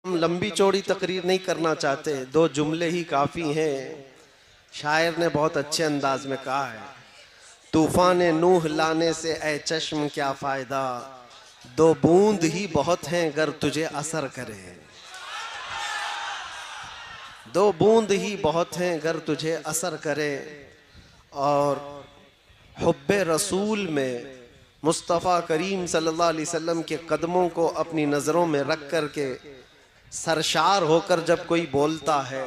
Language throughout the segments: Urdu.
ہم لمبی چوڑی تقریر نہیں کرنا چاہتے، دو جملے ہی کافی ہیں۔ شاعر نے بہت اچھے انداز میں کہا ہے، طوفان نوح لانے سے اے چشم کیا فائدہ، دو بوند ہی بہت ہیں گر تجھے اثر کرے، دو بوند ہی بہت ہیں گر تجھے اثر کرے۔ اور حب رسول میں مصطفیٰ کریم صلی اللہ علیہ وسلم کے قدموں کو اپنی نظروں میں رکھ کر کے سرشار ہو کر جب کوئی بولتا ہے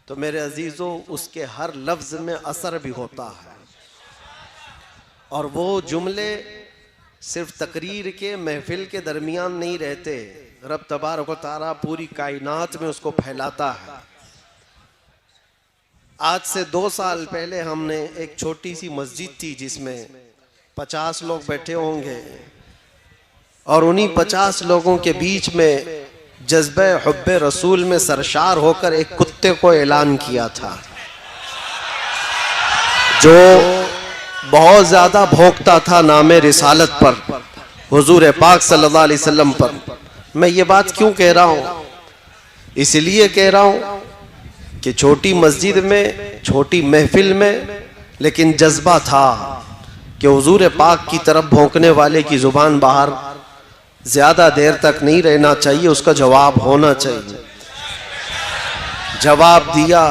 تو میرے عزیزوں اس کے ہر لفظ میں اثر بھی ہوتا ہے، اور وہ جملے صرف تقریر کے محفل کے درمیان نہیں رہتے، رب تبارک و تعالیٰ پوری کائنات میں اس کو پھیلاتا ہے۔ آج سے 2 سال پہلے ہم نے ایک چھوٹی سی مسجد تھی جس میں 50 لوگ بیٹھے ہوں گے، اور انہی 50 لوگوں کے بیچ میں جذبہ حب رسول میں سرشار ہو کر ایک کتے کو اعلان کیا تھا جو بہت زیادہ بھونکتا تھا نام رسالت پر، حضور پاک صلی اللہ علیہ وسلم پر۔ میں یہ بات کیوں کہہ رہا ہوں؟ اس لیے کہہ رہا ہوں کہ چھوٹی مسجد میں، چھوٹی محفل میں، لیکن جذبہ تھا کہ حضور پاک کی طرف بھونکنے والے کی زبان باہر زیادہ دیر تک نہیں رہنا چاہیے، اس کا جواب ہونا چاہیے۔ جواب دیا،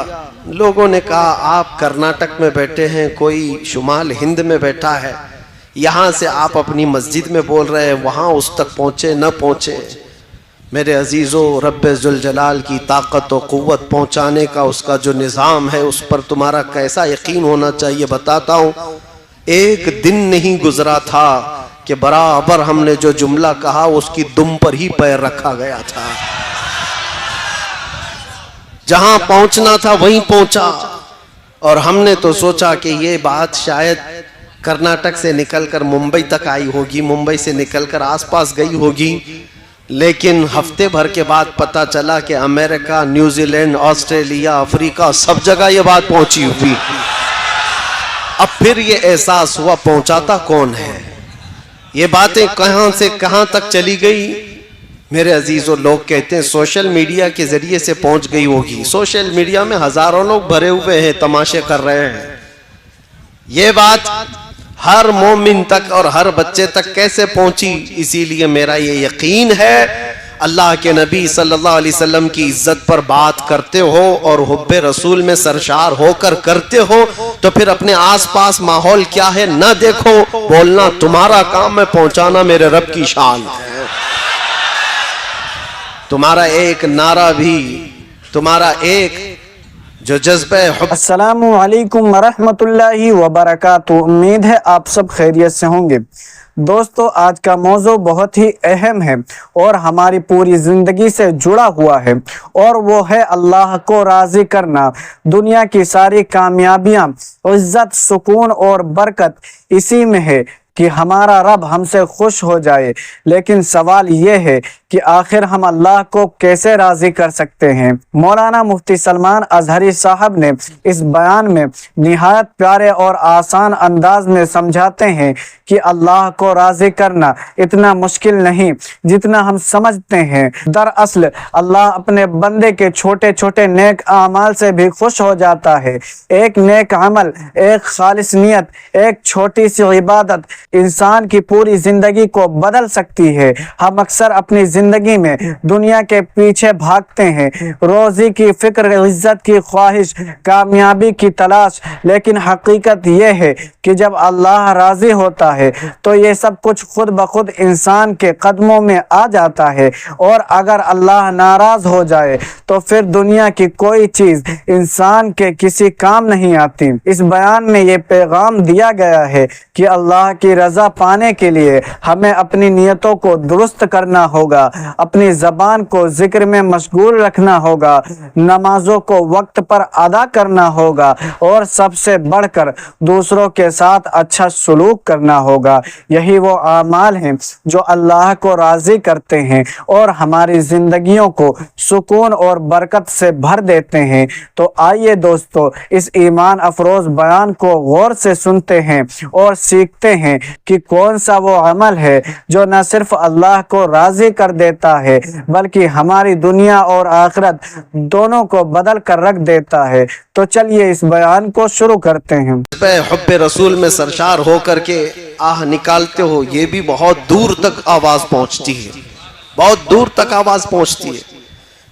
لوگوں نے کہا آپ کرناٹک میں بیٹھے ہیں، کوئی شمال ہند میں بیٹھا ہے، یہاں سے آپ اپنی مسجد میں بول رہے ہیں، وہاں اس تک پہنچے نہ پہنچے۔ میرے عزیزوں، رب ذوالجلال کی طاقت و قوت پہنچانے کا اس کا جو نظام ہے اس پر تمہارا کیسا یقین ہونا چاہیے بتاتا ہوں۔ ایک دن نہیں گزرا تھا کہ برابر ہم نے جو جملہ کہا اس کی دم پر ہی پیر رکھا گیا تھا، جہاں پہنچنا تھا وہیں پہنچا۔ اور ہم نے تو سوچا کہ یہ بات شاید کرناٹک سے نکل کر ممبئی تک آئی ہوگی، ممبئی سے نکل کر آس پاس گئی ہوگی، لیکن ہفتے بھر کے بعد پتا چلا کہ امریکہ، نیوزی لینڈ، آسٹریلیا، افریقہ سب جگہ یہ بات پہنچی ہوئی۔ اب پھر یہ احساس ہوا پہنچاتا کون ہے، یہ باتیں کہاں سے کہاں تک چلی گئی۔ میرے عزیزوں، لوگ کہتے ہیں سوشل میڈیا کے ذریعے سے پہنچ گئی ہوگی۔ سوشل میڈیا میں ہزاروں لوگ بھرے ہوئے ہیں، تماشے کر رہے ہیں۔ یہ بات ہر مومن تک اور ہر بچے تک کیسے پہنچی؟ اسی لیے میرا یہ یقین ہے، اللہ کے نبی صلی اللہ علیہ وسلم کی عزت پر بات کرتے ہو اور حب رسول میں سرشار ہو کر کرتے ہو تو پھر اپنے آس پاس ماحول کیا ہے نہ دیکھو، بولنا تمہارا کام ہے، پہنچانا میرے رب کی شان ہے۔ تمہارا ایک نعرہ بھی، تمہارا ایک جو جذبہ حب۔ السلام علیکم ورحمۃ اللہ وبرکاتہ، امید ہے آپ سب خیریت سے ہوں گے۔ دوستو، آج کا موضوع بہت ہی اہم ہے اور ہماری پوری زندگی سے جڑا ہوا ہے، اور وہ ہے اللہ کو راضی کرنا۔ دنیا کی ساری کامیابیاں، عزت، سکون اور برکت اسی میں ہے کہ ہمارا رب ہم سے خوش ہو جائے، لیکن سوال یہ ہے کہ آخر ہم اللہ کو کیسے راضی کر سکتے ہیں؟ مولانا مفتی سلمان اظہری صاحب نے اس بیان میں نہایت پیارے اور آسان انداز میں سمجھاتے ہیں کہ اللہ کو راضی کرنا اتنا مشکل نہیں جتنا ہم سمجھتے ہیں۔ دراصل اللہ اپنے بندے کے چھوٹے چھوٹے نیک اعمال سے بھی خوش ہو جاتا ہے۔ ایک نیک عمل، ایک خالص نیت، ایک چھوٹی سی عبادت انسان کی پوری زندگی کو بدل سکتی ہے۔ ہم اکثر اپنی زندگی میں دنیا کے پیچھے بھاگتے ہیں، روزی کی فکر، عزت کی خواہش، کامیابی کی تلاش، لیکن حقیقت یہ ہے کہ جب اللہ راضی ہوتا ہے تو یہ سب کچھ خود بخود انسان کے قدموں میں آ جاتا ہے، اور اگر اللہ ناراض ہو جائے تو پھر دنیا کی کوئی چیز انسان کے کسی کام نہیں آتی۔ اس بیان میں یہ پیغام دیا گیا ہے کہ اللہ کی رضا پانے کے لیے ہمیں اپنی نیتوں کو درست کرنا ہوگا، اپنی زبان کو ذکر میں مشغول رکھنا ہوگا، نمازوں کو وقت پر ادا کرنا ہوگا، اور سب سے بڑھ کر دوسروں کے ساتھ اچھا سلوک کرنا ہوگا۔ یہی وہ اعمال ہیں جو اللہ کو راضی کرتے ہیں اور ہماری زندگیوں کو سکون اور برکت سے بھر دیتے ہیں۔ تو آئیے دوستو، اس ایمان افروز بیان کو غور سے سنتے ہیں اور سیکھتے ہیں کہ کون سا وہ عمل ہے جو نہ صرف اللہ کو راضی کر دیتا ہے بلکہ ہماری دنیا اور آخرت دونوں کو بدل کر رکھ دیتا ہے۔ تو چلیے اس بیان کو شروع کرتے ہیں۔ پہ حب رسول میں سرشار ہو کر کے آہ نکالتے ہو، یہ بھی بہت دور تک آواز پہنچتی ہے، بہت دور تک آواز پہنچتی ہے۔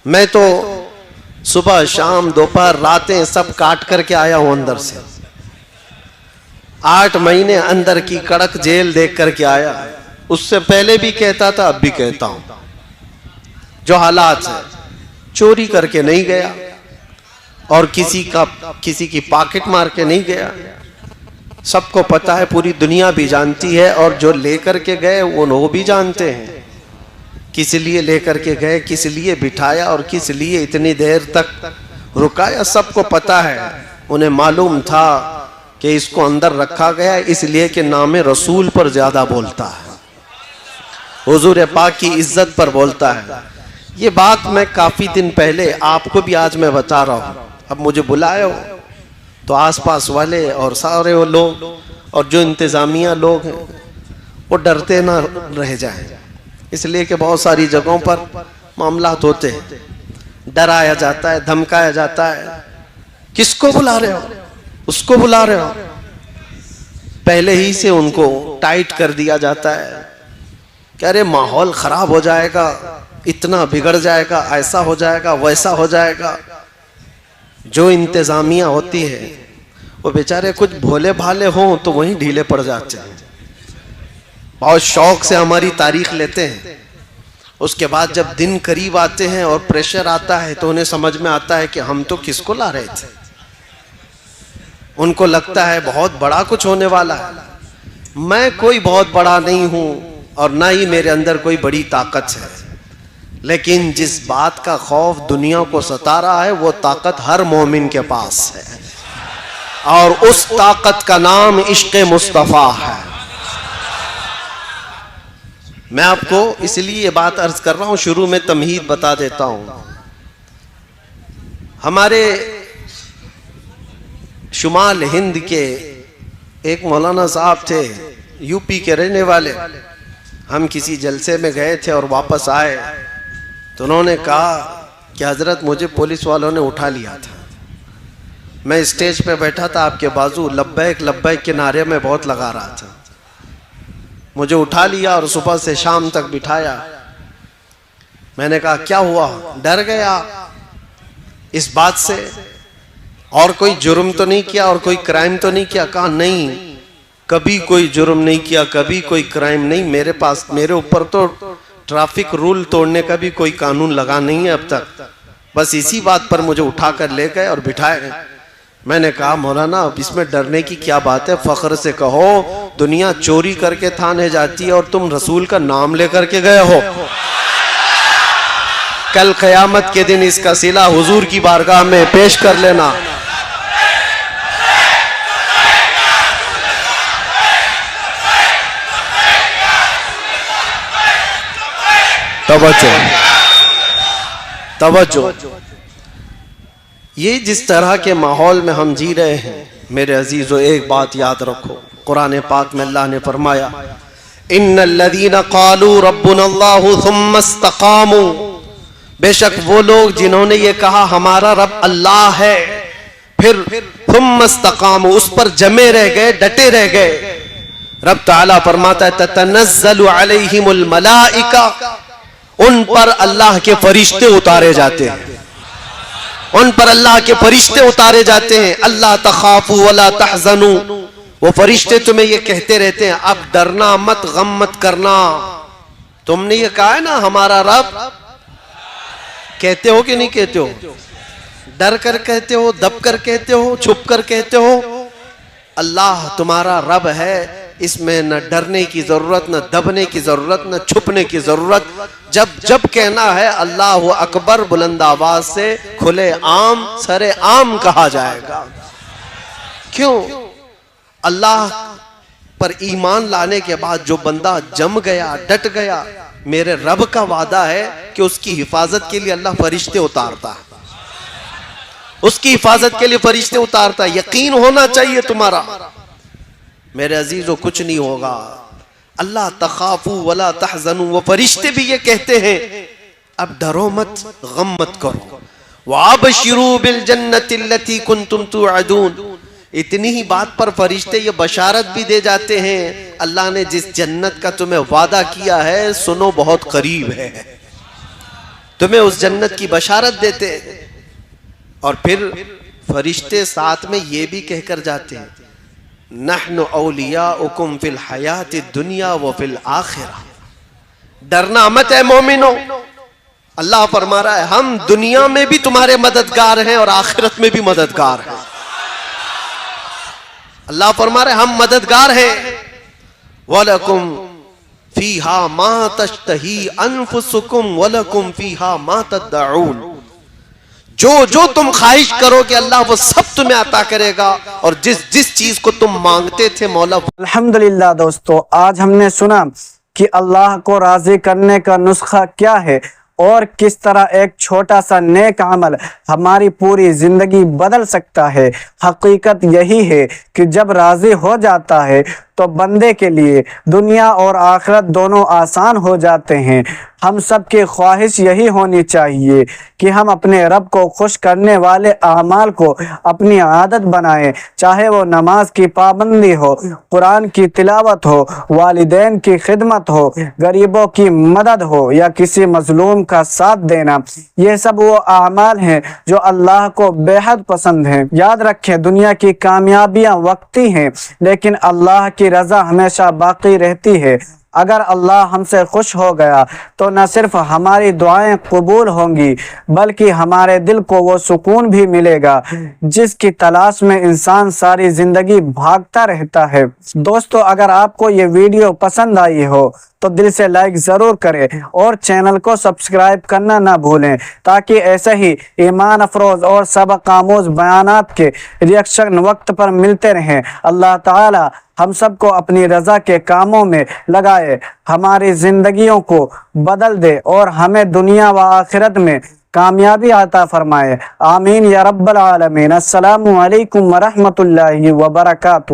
میں تو صبح شام دوپہر راتیں سب کاٹ کر کے آیا ہوں اندر سے، 8 مہینے اندر کی کڑک جیل دیکھ کر کے آیا۔ اس سے پہلے بھی کہتا تھا، اب بھی کہتا ہوں، جو حالات ہیں، چوری کر کے نہیں گیا اور کسی کی پاکٹ مار کے نہیں گیا، سب کو پتا ہے، پوری دنیا بھی جانتی ہے، اور جو لے کر کے گئے وہ بھی جانتے ہیں کس لیے لے کر کے گئے، کس لیے بٹھایا اور کس لیے اتنی دیر تک رکایا، سب کو پتا ہے۔ انہیں معلوم تھا کہ اس کو اندر رکھا گیا اس لیے کہ نام رسول پر زیادہ بولتا ہے، حضور پاک کی عزت پر بولتا ہے۔ یہ بات میں کافی دن پہلے آپ کو بھی آج میں بتا رہا ہوں۔ اب مجھے بلائے ہو تو آس پاس والے اور سارے وہ لوگ اور جو انتظامیہ لوگ ہیں وہ ڈرتے نہ رہ جائیں، اس لیے کہ بہت ساری جگہوں پر معاملات ہوتے ہیں، ڈرایا جاتا ہے، دھمکایا جاتا ہے۔ کس کو بلا رہے ہو؟ اس کو بلا رہے ہو؟ پہلے ہی سے ان کو ٹائٹ کر دیا جاتا ہے کہ ارے ماحول خراب ہو جائے گا، اتنا بگڑ جائے گا، ایسا ہو جائے گا، ویسا ہو جائے گا۔ جو انتظامیہ ہوتی ہے وہ بیچارے کچھ بھولے بھالے ہوں تو وہیں ڈھیلے پڑ جاتے ہیں، بہت شوق سے ہماری تاریخ لیتے ہیں، اس کے بعد جب دن قریب آتے ہیں اور پریشر آتا ہے تو انہیں سمجھ میں آتا ہے کہ ہم تو کس کو لا رہے تھے۔ ان کو لگتا ہے بہت بڑا کچھ ہونے والا ہے۔ میں کوئی بہت بڑا نہیں ہوں اور نہ ہی میرے اندر کوئی بڑی طاقت ہے، لیکن جس بات کا خوف دنیا کو ستا رہا ہے وہ طاقت ہر مومن کے پاس ہے، اور اس طاقت کا نام عشق مصطفیٰ ہے۔ میں آپ کو اس لیے یہ بات عرض کر رہا ہوں، شروع میں تمہید بتا دیتا ہوں۔ ہمارے شمال ہند کے ایک مولانا صاحب تھے، یو پی کے رہنے والے۔ ہم کسی جلسے میں گئے تھے اور واپس آئے تو انہوں نے کہا کہ حضرت مجھے پولیس والوں نے اٹھا لیا تھا، میں اسٹیج پہ بیٹھا تھا، آپ کے بازو لبیک لبیک کے نعرے میں بہت لگا رہا تھا، مجھے اٹھا لیا اور صبح سے شام تک بٹھایا۔ میں نے کہا کیا ہوا؟ ڈر گیا اس بات سے، اور کوئی جرم تو نہیں کیا اور کوئی کرائم تو نہیں کیا؟ کہا نہیں، کبھی کوئی جرم نہیں کیا، کبھی کوئی کرائم نہیں، میرے اوپر تو ٹریفک رول توڑنے کا بھی کوئی قانون لگا نہیں ہے اب تک، بس اسی بات پر مجھے اٹھا کر لے گئے اور بٹھائے۔ میں نے کہا مولانا اب اس میں ڈرنے کی کیا بات ہے، فخر سے کہو دنیا چوری کر کے تھانے جاتی ہے اور تم رسول کا نام لے کر کے گئے ہو۔ کل قیامت کے دن اس کا صلہ حضور کی بارگاہ میں پیش کر لینا۔ توجہ، یہ جس طرح کے ماحول میں ہم جی رہے ہیں میرے عزیزو، ایک بات یاد رکھو، قرآن پاک میں اللہ نے فرمایا ان الذین قالوا ربنا اللہ ثم استقاموا، بے شک وہ لوگ جنہوں نے یہ کہا ہمارا رب اللہ ہے، پھر ثم استقاموا، اس پر جمے رہ گئے، ڈٹے رہ گئے۔ رب تعالیٰ فرماتا ہے تتنزل علیہم الملائکہ، ان پر اللہ کے فرشتے اتارے جاتے ہیں، ان پر اللہ کے فرشتے اتارے جاتے ہیں۔ اللہ تخافوا ولا تحزنوا، وہ فرشتے تمہیں یہ کہتے رہتے ہیں اب ڈرنا مت، غم مت کرنا، تم نے یہ کہا ہے نا ہمارا رب، کہتے ہو کہ نہیں کہتے ہو؟ ڈر کر کہتے ہو، دب کر کہتے ہو، چھپ کر کہتے ہو؟ اللہ تمہارا رب ہے، اس میں نہ ڈرنے کی ضرورت، نہ دبنے کی ضرورت، نہ چھپنے کی ضرورت۔ جب کہنا ہے اللہ اکبر بلند آواز سے کھلے عام سر عام کہا جائے گا۔ کیوں؟ اللہ پر ایمان لانے کے بعد جو بندہ جم گیا، ڈٹ گیا، میرے رب کا وعدہ ہے کہ اس کی حفاظت کے لیے اللہ فرشتے اتارتا ہے، اس کی حفاظت کے لیے فرشتے اتارتا ہے۔ یقین ہونا چاہیے تمہارا میرے عزیزو، کچھ نہیں ہوگا، اللہ تخافوا ولا تحزنوا، وہ فرشتے بھی یہ کہتے ہیں اب ڈرو مت، غم مت کرو، وابشروا بالجنۃ التي كنتم توعدون، اتنی ہی بات پر فرشتے یہ بشارت بھی دے جاتے ہیں اللہ نے جس جنت کا تمہیں وعدہ کیا ہے سنو بہت قریب ہے، تمہیں اس جنت کی بشارت دیتے ہیں۔ اور پھر فرشتے ساتھ میں یہ بھی کہہ کر جاتے ہیں نحن اولیاؤکم فی الحیات الدنیا وفی الآخرہ، ڈرنا مت ہے مومنو، اللہ فرما رہا ہے ہم دنیا میں بھی تمہارے مددگار ہیں اور آخرت میں بھی مددگار ہیں۔ اللہ فرما رہا ہے ہم مددگار ہیں۔ وَلَكُمْ فِيهَا مَا تَشْتَهِي أَنفُسُكُمْ وَلَكُمْ فِيهَا مَا تَدَّعُونَ، جو تم خواہش کرو کہ اللہ وہ سب تمہیں عطا کرے گا، اور جس چیز کو تم مانگتے تھے مولا۔ الحمدللہ دوستو، آج ہم نے سنا کہ اللہ کو راضی کرنے کا نسخہ کیا ہے اور کس طرح ایک چھوٹا سا نیک عمل ہماری پوری زندگی بدل سکتا ہے۔ حقیقت یہی ہے کہ جب راضی ہو جاتا ہے تو بندے کے لیے دنیا اور آخرت دونوں آسان ہو جاتے ہیں۔ ہم سب کی خواہش یہی ہونی چاہیے کہ ہم اپنے رب کو خوش کرنے والے اعمال کو اپنی عادت بنائیں، چاہے وہ نماز کی پابندی ہو، قرآن کی تلاوت ہو، والدین کی خدمت ہو، غریبوں کی مدد ہو یا کسی مظلوم کا ساتھ دینا۔ یہ سب وہ اعمال ہیں جو اللہ کو بے حد پسند ہیں۔ یاد رکھیں دنیا کی کامیابیاں وقتی ہیں لیکن اللہ کی رضا ہمیشہ باقی رہتی ہے۔ اگر اللہ ہم سے خوش ہو گیا تو نہ صرف ہماری دعائیں قبول ہوں گی بلکہ ہمارے دل کو وہ سکون بھی ملے گا جس کی تلاش میں انسان ساری زندگی بھاگتا رہتا ہے۔ دوستو، اگر آپ کو یہ ویڈیو پسند آئی ہو تو دل سے لائک ضرور کریں اور چینل کو سبسکرائب کرنا نہ بھولیں تاکہ ایسے ہی ایمان افروز اور سبق آموز بیانات کے ریئیکشن وقت پر ملتے رہیں۔ اللہ تعالی ہم سب کو اپنی رضا کے کاموں میں لگائے، ہماری زندگیوں کو بدل دے اور ہمیں دنیا و آخرت میں کامیابی عطا فرمائے۔ آمین یا رب العالمین۔ السلام علیکم ورحمۃ اللہ وبرکاتہ۔